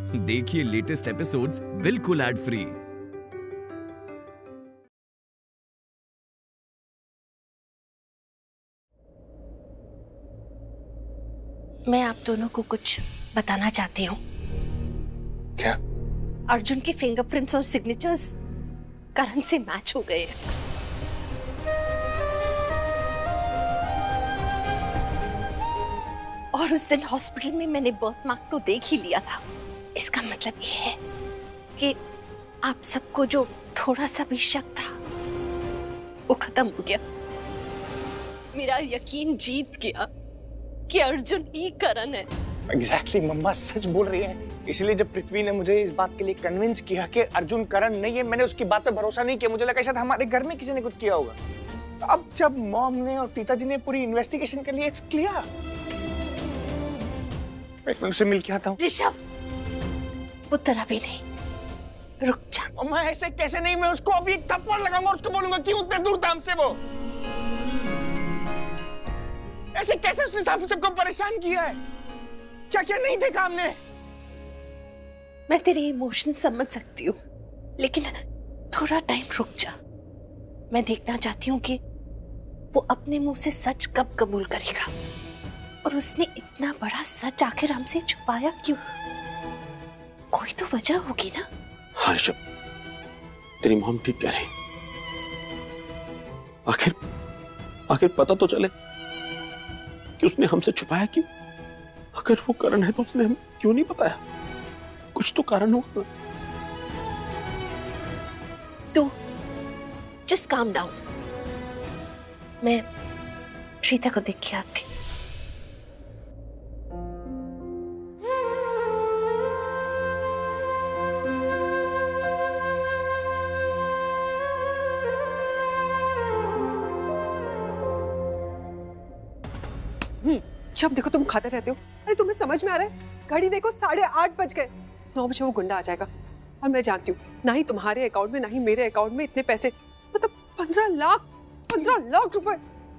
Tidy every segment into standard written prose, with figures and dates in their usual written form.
देखिए latest episodes बिल्कुल ad free. मैं आप दोनों को कुछ बताना चाहती हूँ। क्या? अर्जुन के फिंगरप्रिंट्स और सिग्नेचर्स करण से मैच हो गए हैं। और उस दिन हॉस्पिटल में मैंने बर्थ मार्क तो देख ही लिया था। इसका मतलब ये है कि आप सबको जो थोड़ा सा भी शक था वो खत्म हो गया। मेरा यकीन जीत गया कि अर्जुन ही करण है। एग्जैक्टली मम्मा सच बोल रही है। इसलिए जब पृथ्वी ने मुझे इस बात के लिए कन्विंस किया कि अर्जुन करण नहीं है, मैंने उसकी बात पे भरोसा नहीं किया। मुझे लगा शायद हमारे घर में किसी ने कुछ किया होगा। अब जब मॉम ने और पिताजी ने पूरी इन्वेस्टिगेशन कर लिया, इट्स क्लियर। मैं उससे मिल के आता हूँ। ऋषभ, वो तरह भी नहीं, रुक जा। मम्मा ऐसे कैसे नहीं? मैं उसको अभी एक थप्पड़ लगाऊंगा और उसको बोलूंगा क्यों उतने दूर था हमसे वो। ऐसे कैसे उसने साथ सबको परेशान किया है? क्या क्या नहीं देखा हमने? मैं तेरे इमोशन समझ सकती हूँ, लेकिन थोड़ा टाइम रुक जा। मैं देखना चाहती हूँ कि वो अपने मुंह से सच कब कबूल करेगा, और उसने इतना बड़ा सच आखिर हमसे छुपाया क्यों? कोई तो वजह होगी ना। हाँ ऋषभ, तेरी मॉम ठीक कह रही। आखिर पता तो चले कि उसने हमसे छुपाया क्यों। अगर वो कारण है तो उसने हमें क्यों नहीं बताया? कुछ तो कारण होगा। तो जस्ट काम डाउन। मैं प्रीता को देख के आती। जब देखो तुम खाते रहते हो। अरे तुम्हें समझ में आ रहा है? घड़ी देखो 8:30 बज गए। 9 बजे वो गुंडा आ जाएगा। और मैं जानती हूँ ना ही तुम्हारे अकाउंट में ना ही मेरे अकाउंट में इतने पैसे, मतलब 15 लाख रुपए,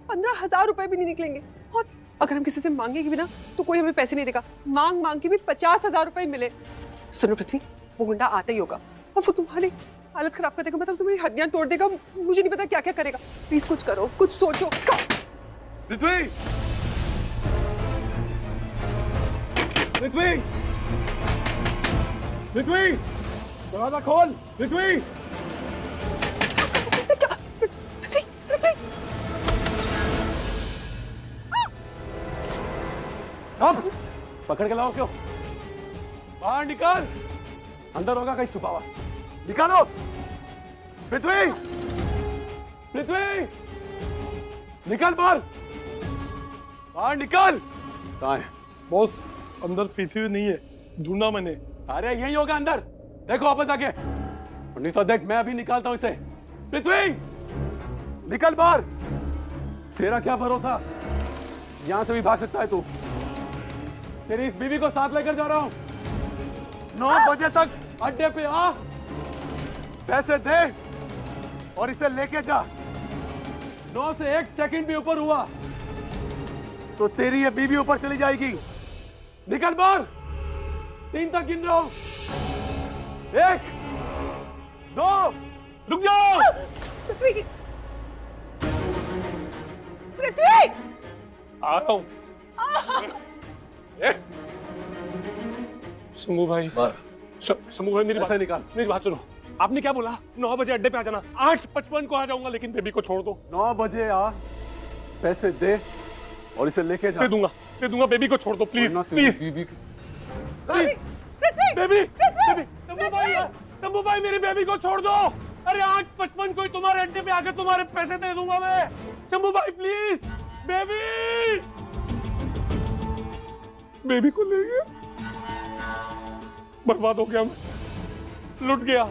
15,000 रुपए भी नहीं निकलेंगे। और अगर हम किसी से मांगेंगे भी ना तो कोई हमें पैसे नहीं देगा। मांग के भी 50,000 रुपए मिले। सुनो पृथ्वी, वो गुंडा आता ही होगा और वो तुम्हारी हालत खराब कर देगा, मतलब तुम्हारी हड्डियां तोड़ देगा। मुझे नहीं पता क्या क्या करेगा। प्लीज कुछ करो, कुछ सोचो। पृथ्वी, पृथ्वी, पृथ्वी, दरवाजा खोल। पृथ्वी, पृथ्वी, अब पकड़ के लाओ। क्यों? बाहर निकाल। अंदर होगा कहीं छुपा हुआ। निकालो। पृथ्वी, पृथ्वी, निकल बाहर। बाहर निकल। कहाँ है? बॉस अंदर पृथ्वी नहीं है, ढूंढा मैंने। अरे यही होगा अंदर। देखो वापस आके। नहीं तो देख, मैं अभी निकालता हूं इसे। पृथ्वी, निकल बाहर। तेरा क्या भरोसा, यहां से भी भाग सकता है तू। तेरी इस बीवी को साथ लेकर जा रहा हूं। 9 बजे तक अड्डे पे आ, पैसे दे और इसे लेके जा। 9 से 1 सेकंड भी ऊपर हुआ तो तेरी ये बीवी ऊपर चली जाएगी। निकल बाहर। 3 तक गिन रहा हूं। 1, 2, रुक जाओ। पृथ्वी, पृथ्वी, आ रहा हूँ। शंभू भाई, शंभू भाई मेरी बात निकाल, मेरी बात सुनो। आपने क्या बोला? 9 बजे अड्डे पे आ जाना। 8:55 को आ जाऊंगा, लेकिन बेबी को छोड़ दो। 9 बजे आ, पैसे दे और इसे लेके जा। दे दूंगा, बेबी को छोड़ दो प्लीज, प्लीज। बेबी, शंभू भाई मेरी बेबी को छोड़ दो। अरे 8:55 को ही तुम्हारे अड्डे पे आकर तुम्हारे पैसे दे दूंगा मैं। शंभू भाई प्लीज, बेबी को ले गया। बर्बाद हो गया मैं, लुट गया।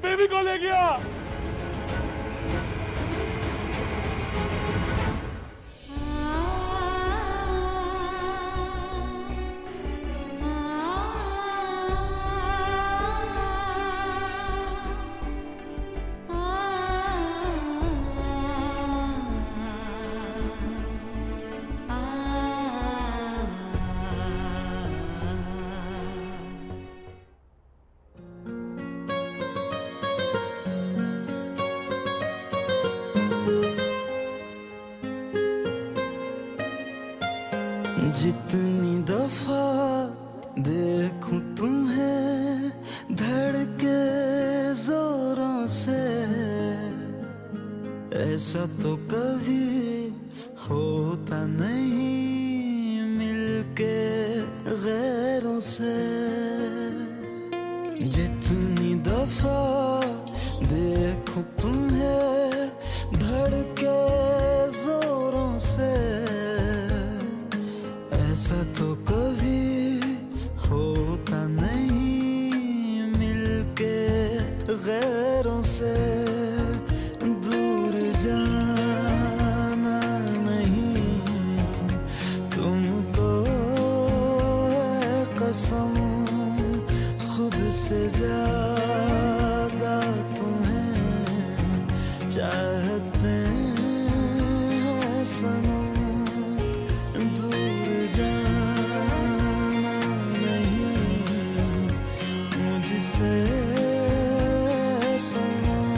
बेबी को ले गया। जितनी दफा देखूं तुम्हें धड़के जोरों से, ऐसा तो कभी होता नहीं मिलके गैरों से। जितनी दफा देखूं तुम्हें धड़के जोरों से, ऐसा तो कभी होता नहीं मिलके गैरों से। दूर जाना नहीं तुमको है कसम, खुद से ज्यादा तुम्हें चाहते हैं सनम। दूर जाना नहीं मुझसे सनम,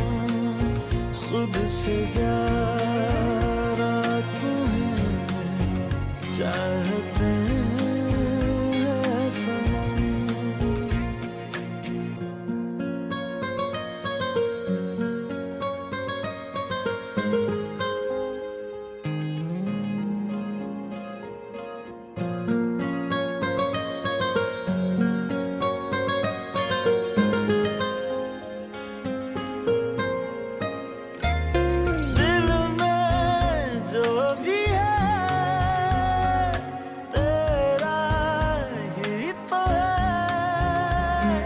खुद से ज्यादा तुम्हें चाहते हैं सनम। दिल में जो भी है तेरा ही तो है,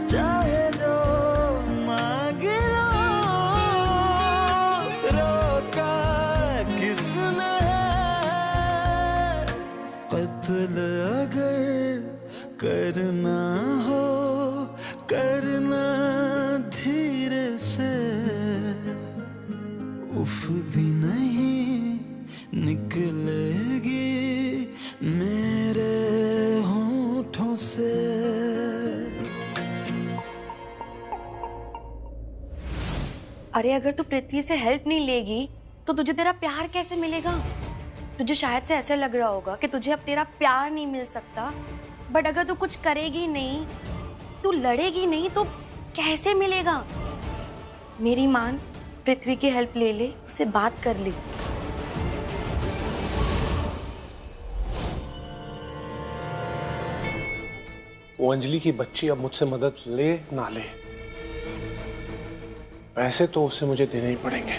चाहे जो मांग लो, रोका किसने है। कत्ल अगर करना हो करना धीरे से, उफ भी नहीं निकलेगी मेरे होठों से। अरे अगर तू पृथ्वी से हेल्प नहीं लेगी तो तुझे तेरा प्यार कैसे मिलेगा? तुझे शायद से ऐसे लग रहा होगा कि तुझे अब तेरा प्यार नहीं मिल सकता, बट अगर तू कुछ करेगी नहीं, तू लड़ेगी नहीं, तो कैसे मिलेगा? मेरी मान, पृथ्वी की हेल्प ले ले, उससे बात कर ले। वो अंजलि की बच्ची अब मुझसे मदद ले ना ले, पैसे तो उससे मुझे देने ही पड़ेंगे।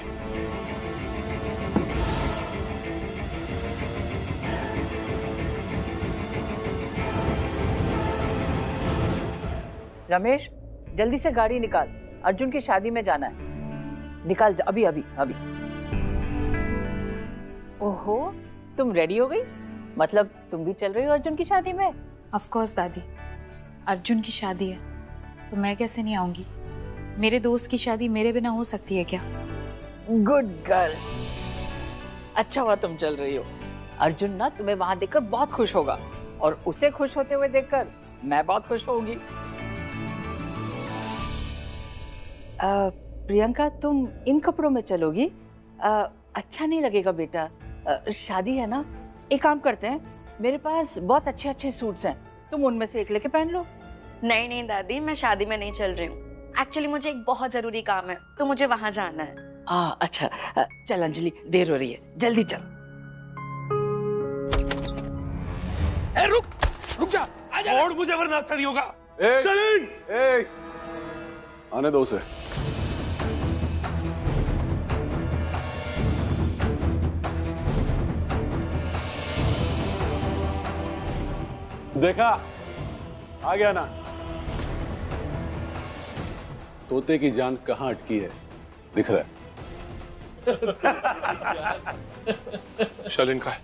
रमेश, जल्दी से गाड़ी निकाल, अर्जुन की शादी में जाना है। निकाल अभी अभी अभी। ओहो, तुम रेडी हो गई? मतलब तुम भी चल रही हो अर्जुन की शादी में? ऑफ कोर्स दादी, अर्जुन की शादी है तो मैं कैसे नहीं आऊंगी? मेरे दोस्त की शादी मेरे बिना हो सकती है क्या? गुड गर्ल, अच्छा हुआ तुम चल रही हो। अर्जुन ना तुम्हें वहां देखकर बहुत खुश होगा, और उसे खुश होते हुए देखकर मैं बहुत खुश होऊंगी। प्रियंका, तुम इन कपड़ों में चलोगी? अच्छा नहीं लगेगा बेटा, शादी है ना। एक काम करते हैं, मेरे पास बहुत अच्छे अच्छे सूट्स हैं, तुम उनमें से एक लेके पहन लो। नहीं नहीं दादी, मैं शादी में नहीं चल रही हूँ। एक्चुअली मुझे एक बहुत जरूरी काम है, तो मुझे वहां जाना है। अच्छा, चल अंजलि, देर हो रही है, जल्दी चल। रुक जा, छोड़ मुझे वरना अच्छा नहीं होगा। आने दो उसे। देखा, आ गया ना। तोते की जान कहां अटकी है, दिख रहा है। शलिन का है।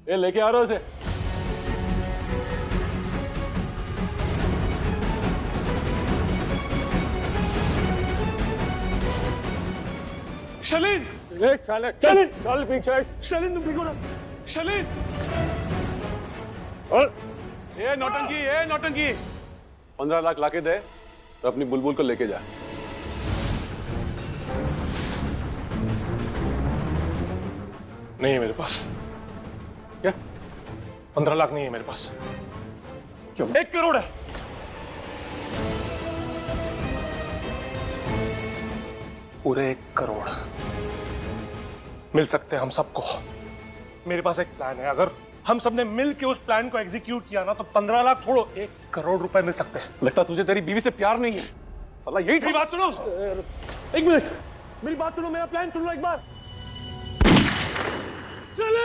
ये लेके आ रहा हूं उसे। शलिन, शलिन, चल पीछे। शलिन तुम ठीक हो ना? शलिन, ये नौटंकी 15 लाख लाके दे तो अपनी बुलबुल को लेके जा। नहीं है मेरे पास। क्या 15 लाख नहीं है मेरे पास। क्यों? 1 करोड़ है। पूरे 1 करोड़ मिल सकते हैं हम सबको। मेरे पास एक प्लान है, अगर हम सबने मिल के उस प्लान को एग्जीक्यूट किया ना तो 15 लाख छोड़ो 1 करोड़ रुपए मिल सकते हैं। लगता तुझे तेरी बीवी से प्यार नहीं है। साला यही मेरी बात सुनो, 1 मिनट, मेरी बात सुनो, मेरा प्लान सुन लो एक बार। चले।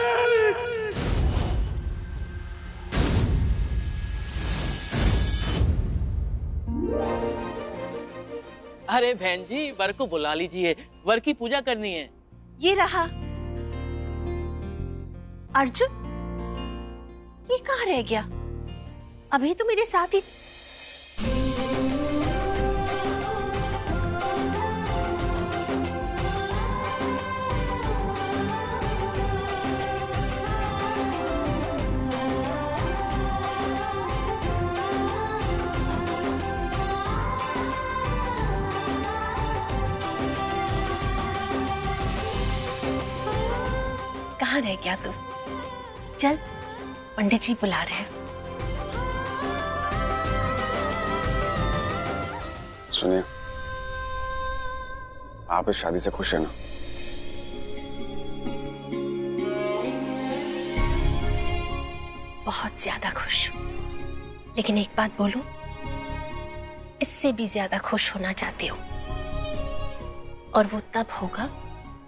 अरे बहन जी, वर को बुला लीजिए, वर की पूजा करनी है। ये रहा अर्जुन, ये कहाँ रह गया? अभी तो मेरे साथ ही। कहाँ रह गया तू? चल, पंडित जी बुला रहे हैं। सुनिए, आप इस शादी से खुश हैं ना? बहुत ज्यादा खुश हूँ, लेकिन एक बात बोलूं, इससे भी ज्यादा खुश होना चाहती हूँ, और वो तब होगा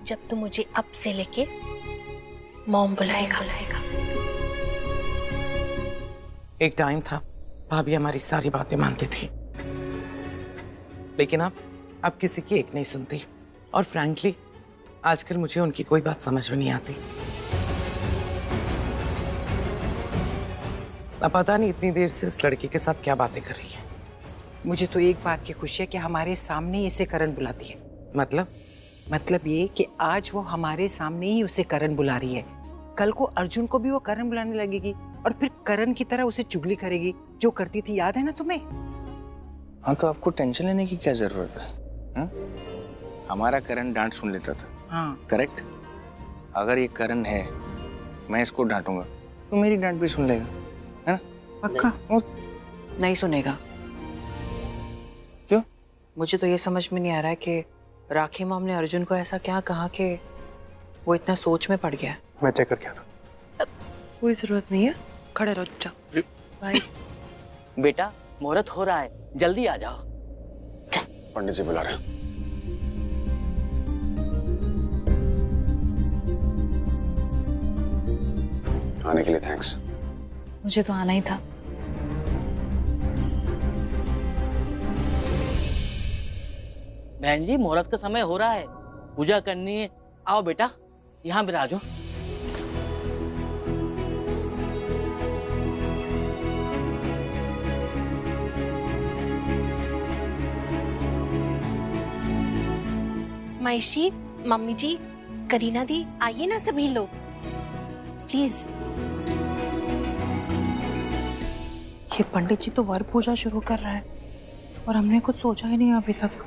जब तू मुझे अब से लेके मॉम बुलाएगा। एक टाइम था भाभी हमारी सारी बातें मानती थी, लेकिन अब किसी की एक नहीं सुनती, और फ्रैंकली आजकल मुझे उनकी कोई बात समझ में नहीं आती। अब पता नहीं इतनी देर से उस लड़की के साथ क्या बातें कर रही है। मुझे तो एक बात की खुशी है कि हमारे सामने ही इसे करण बुलाती है। मतलब ये कि आज वो हमारे सामने ही उसे करण बुला रही है, कल को अर्जुन को भी वो करण बुलाने लगेगी और फिर करण की तरह उसे चुगली करेगी जो करती थी, याद है ना तुम्हें? हाँ, तो आपको टेंशन लेने की क्या जरूरत है? हा? हमारा करण डांट सुन लेता था। हाँ करेक्ट। अगर ये करण है, मैं इसको डांटूंगा तो मेरी डांट भी सुन लेगा, है ना? पक्का? नहीं सुनेगा। क्यों? मुझे तो ये समझ में नहीं आ रहा है कि राखी मॉम ने अर्जुन को ऐसा क्या कहा कि वो इतना सोच में पड़ गया। मैं चेक करके आता। कोई जरूरत नहीं है, खड़े रहो चुपचाप। भाई बेटा, मुहूर्त हो रहा है, जल्दी आ जाओ। पंडित जी बुला रहे हैं। आने के लिए थैंक्स। मुझे तो आना ही था। बहन जी, मुहूर्त का समय हो रहा है, पूजा करनी है। आओ बेटा, यहाँ बिराजो। मायशी, मम्मी जी, करीना दी, आइए ना सभी लोग प्लीज। ये पंडित जी तो वर पूजा शुरू कर रहा है और हमने कुछ सोचा ही नहीं अभी तक।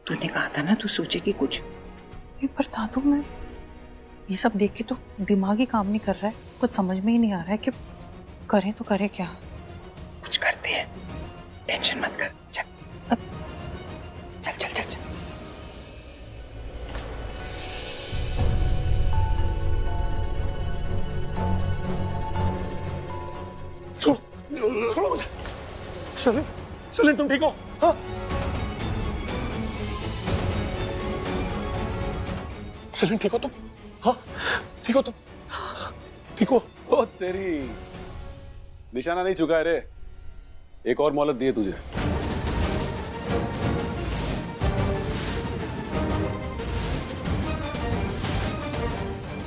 तूने कहा था ना तू सोचेगी कुछ। ये बता दूं, मैं ये सब देख के तो दिमाग ही काम नहीं कर रहा है, कुछ समझ में ही नहीं आ रहा है कि करें तो करें क्या। कुछ करते हैं, टेंशन मत कर। चल चल चल चल, चल। छोड़ो मुझे। सलीम तुम ठीक हो? हाँ? सलीम ठीक हो तुम? हाँ? ठीक हो तुम? ठीक हो? ओ तेरी, निशाना नहीं चुका है रे, एक और मोहलत दिए तुझे।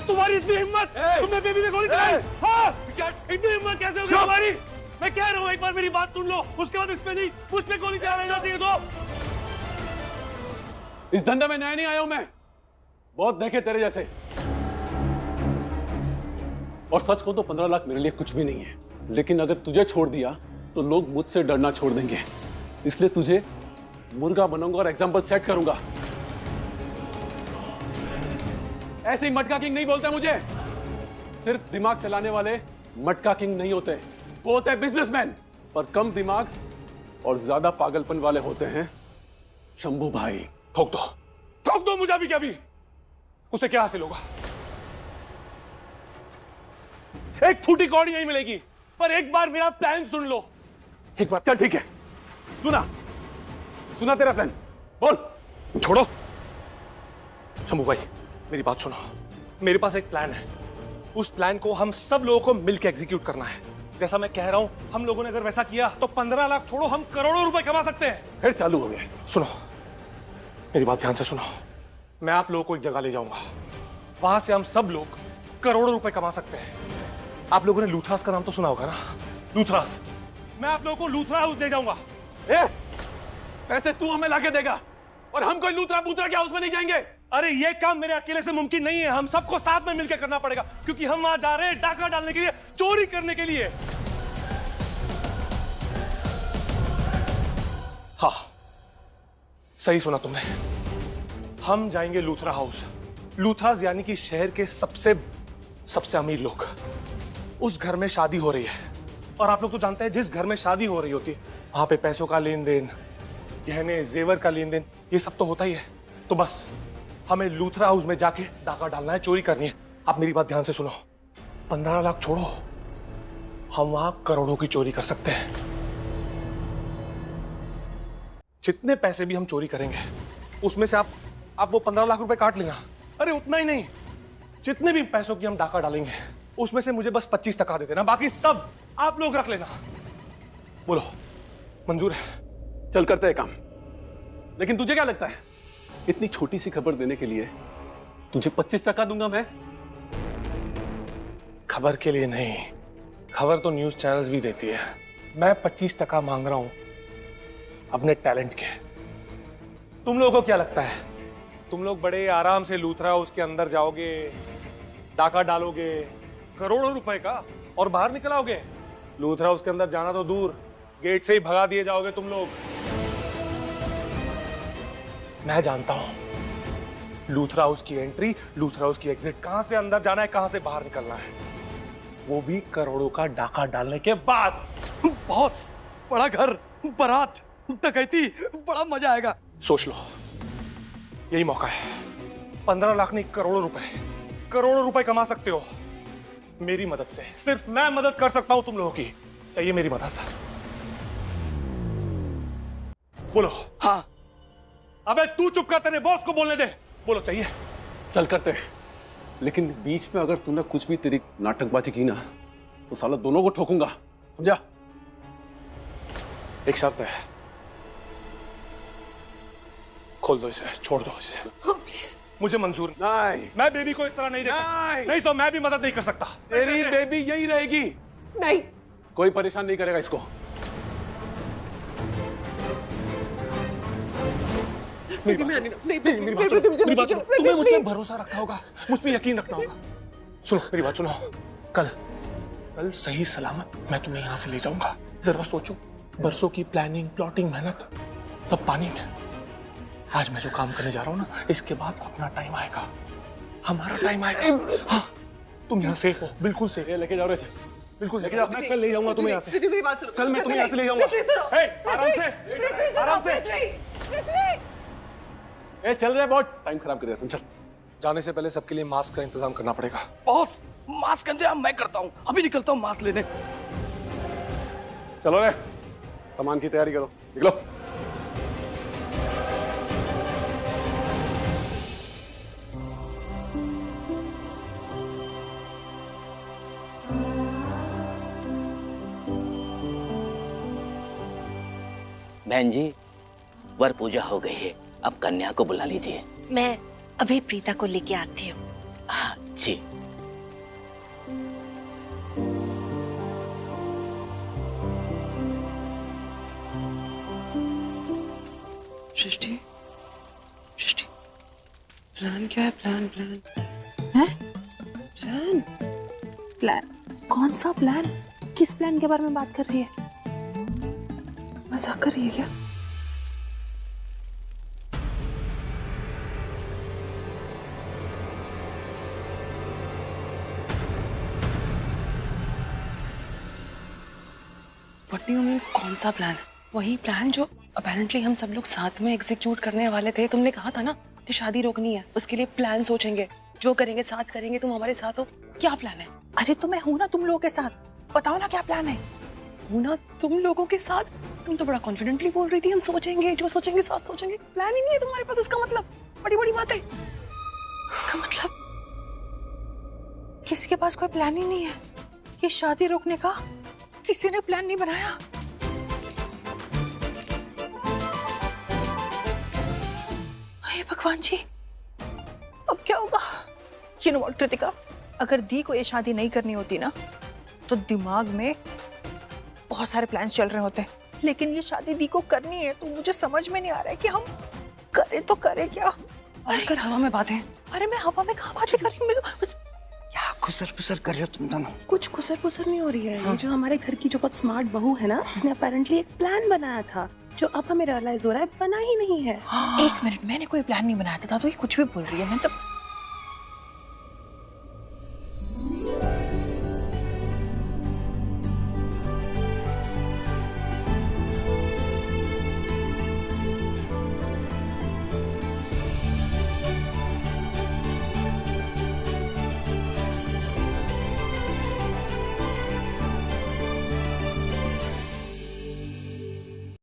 तुम्हारी इतनी हिम्मत, तुमने बेबी में गोली चलाई? हाँ? इतनी हिम्मत कैसे हो गई तुम्हारी? मैं कह रहा हूँ एक बार मेरी बात सुन लो, उसके बाद इस पे नहीं, उस पे गोली चला लेना चाहिए। तो इस धंधे में नया नहीं आया हूं मैं, बहुत देखे तेरे जैसे। और सच को तो 15 लाख मेरे लिए कुछ भी नहीं है, लेकिन अगर तुझे छोड़ दिया तो लोग मुझसे डरना छोड़ देंगे, इसलिए तुझे मुर्गा बनाऊंगा और एग्जाम्पल सेट करूंगा। ऐसे ही मटका किंग नहीं बोलते मुझे, सिर्फ दिमाग चलाने वाले मटका किंग नहीं होते, वो होते हैं बिजनेसमैन। पर कम दिमाग और ज्यादा पागलपन वाले होते हैं शंभू भाई। ठोक दो मुझे अभी क्या भी। उसे क्या हासिल होगा? एक फूटी कौड़ी नहीं मिलेगी। पर एक बार मेरा प्लान सुन लो। एक बार चल ठीक है, सुना तेरा प्लान, बोल। छोड़ो शंभू भाई, मेरी बात सुनो। मेरे पास एक प्लान है। उस प्लान को हम सब लोगों को मिलकर एग्जीक्यूट करना है। जैसा मैं कह रहा हूं, हम लोगों ने अगर वैसा किया तो 15 लाख छोड़ो, हम करोड़ों रुपए कमा सकते हैं। फिर चालू हो गया। सुनो, मेरी बात ध्यान से सुनो। मैं आप लोगों को एक जगह ले जाऊंगा, वहां से हम सब लोग करोड़ों रुपए कमा सकते हैं। आप लोगों ने लूथरास का नाम तो सुना होगा ना? लूथरास, मैं आप लोगों को लूथरा हाउस ले जाऊंगा। पैसे तू हमें लाके देगा और हम कोई लूथरा बूथरा के हाउस में नहीं जाएंगे। अरे ये काम मेरे अकेले से मुमकिन नहीं है, हम सबको साथ में मिलकर करना पड़ेगा, क्योंकि हम वहां जा रहे हैं डाका डालने के लिए, चोरी करने के लिए। हाँ, सही सुना तुमने। हम जाएंगे लूथरा हाउस। लूथरास यानी कि शहर के सबसे अमीर लोग। उस घर में शादी हो रही है, और आप लोग तो जानते हैं जिस घर में शादी हो रही होती है वहां पे पैसों का लेन देन, गहने जेवर का लेन देन, ये सब तो होता ही है। तो बस हमें लूथरा हाउस में जाके डाका डालना है, चोरी करनी है। आप मेरी बात ध्यान से सुनो। 15 लाख छोड़ो, हम वहां करोड़ों की चोरी कर सकते हैं। जितने पैसे भी हम चोरी करेंगे उसमें से आप वो 15 लाख रुपए काट लेना। अरे उतना ही नहीं, जितने भी पैसों की हम डाका डालेंगे उसमें से मुझे बस 25% दे देना, बाकी सब आप लोग रख लेना। बोलो मंजूर है? चल करते हैं काम। लेकिन तुझे क्या लगता है, इतनी छोटी सी खबर देने के लिए तुझे 25% दूंगा मैं? खबर के लिए नहीं, खबर तो न्यूज चैनल्स भी देती है। मैं 25% मांग रहा हूं अपने टैलेंट के। तुम लोगों को क्या लगता है, तुम लोग बड़े आराम से लूथरा हाउस के अंदर जाओगे, डाका डालोगे करोड़ों रुपए का और बाहर निकल आओगे? लूथरा हाउस के अंदर जाना तो दूर, गेट से ही भगा दिए जाओगे तुम लोग। मैं जानता हूं लूथरा हाउस की एंट्री, लूथरा हाउस की एग्जिट, कहां से अंदर जाना है, कहां से बाहर निकलना है, वो भी करोड़ों का डाका डालने के बाद। बॉस, बड़ा घर, बारात, डकैती, बड़ा मजा आएगा। सोच लो, यही मौका है। 15 लाख नहीं, करोड़ों रुपए कमा सकते हो मेरी मदद से। सिर्फ मैं मदद कर सकता हूं तुम लोगों की। चाहिए मेरी मदद? बोलो। हाँ। अबे तू चुप कर, तेरे बॉस को बोलने दे। बोलो चाहिए। चल करते हैं, लेकिन बीच में अगर तूने कुछ भी तेरी नाटकबाजी की ना तो साला दोनों को ठोकूंगा, समझा? एक शर्त है, खोल दो इसे, छोड़ दो इसे। प्लीज। मुझे मंजूर नहीं, मैं बेबी को इस तरह नहीं देख सकता। नहीं तो मैं भी मदद नहीं कर सकता। तेरी बेबी यही रहेगी। नहीं, कोई परेशान नहीं करेगा इसको। मेरी बात सुनो, तुम्हें मुझ पर भरोसा रखना होगा, मुझ पर यकीन रखना होगा। सुनो मेरी बात सुनो, कल सही सलामत मैं तुम्हें यहाँ से ले जाऊंगा। जरा सोचो, बरसों की प्लानिंग, प्लॉटिंग, मेहनत सब पानी में। आज मैं जो काम करने जा रहा हूँ ना, इसके बाद अपना टाइम आएगा, हमारा टाइम आएगा। हाँ, तुम यहाँ सेफ हो, बिल्कुल सेफ। लेके जाओ ऐसे, बिल्कुल लेके जाओ। मैं कल ले जाऊंगा तुम्हें यहाँ से। कल मैं तुम्हें यहाँ से ले जाऊंगा। आराम से। ए चल रहे, बहुत टाइम खराब कर दिया तुम। चल। जाने से पहले सबके लिए मास्क का इंतजाम करना पड़ेगा। बॉस, मास्क का इंतजाम मैं करता हूँ, अभी निकलता हूँ मास्क लेने। चलो रे, सामान की तैयारी करो, निकलो। बहन जी, वर पूजा हो गई है, अब कन्या को बुला लीजिए। मैं अभी प्रीता को लेके आती हूँ। हाँ जी। सृष्टि, सृष्टि, प्लान क्या है? प्लान है? प्लान? कौन सा प्लान? किस प्लान के बारे में बात कर रही है? मजाक कर रही है क्या? व्हाट डू यू मीन कौन सा प्लान? वही प्लान जो अपेरेंटली हम सब लोग साथ में एग्जीक्यूट करने वाले थे। तुमने कहा था ना कि शादी रोकनी है, उसके लिए प्लान सोचेंगे, जो करेंगे साथ करेंगे। तुम हमारे साथ हो, क्या प्लान है? अरे तो मैं हूं ना तुम लोगों के साथ, बताओ ना क्या प्लान है? हूं ना तुम लोगों के साथ? तुम तो बड़ा कॉन्फिडेंटली बोल रही थी हम सोचेंगे, जो सोचेंगे साथ सोचेंगे। प्लान ही नहीं है तुम्हारे पास, इसका मतलब बड़ी बड़ी बात है। इसका मतलब किसी के पास कोई प्लान ही नहीं है? ये शादी रोकने का किसी ने प्लान नहीं बनाया? हे भगवान जी, अब क्या होगा? You know what, कृतिका, अगर दी को ये शादी नहीं करनी होती ना तो दिमाग में बहुत सारे प्लान्स चल रहे होते, लेकिन ये शादी दी को करनी है तो मुझे समझ में नहीं आ रहा है कि हम करें तो करें क्या। अरे कर हवा में बातें। अरे मैं हवा में कहाँ बातें कर रही हूँ? क्या खुसर पुसर कर रहे हो तुम दोनों? कुछ खुसर पुसर नहीं हो रही है। ये जो हमारे घर की जो बहुत स्मार्ट बहू है ना, इसने अपेरेंटली एक प्लान बनाया था जो अब हमें रियलाइज हो रहा है बना ही नहीं है। एक मिनट, मैंने कोई प्लान नहीं बनाया था तो ये कुछ भी बोल रही है। मैं तो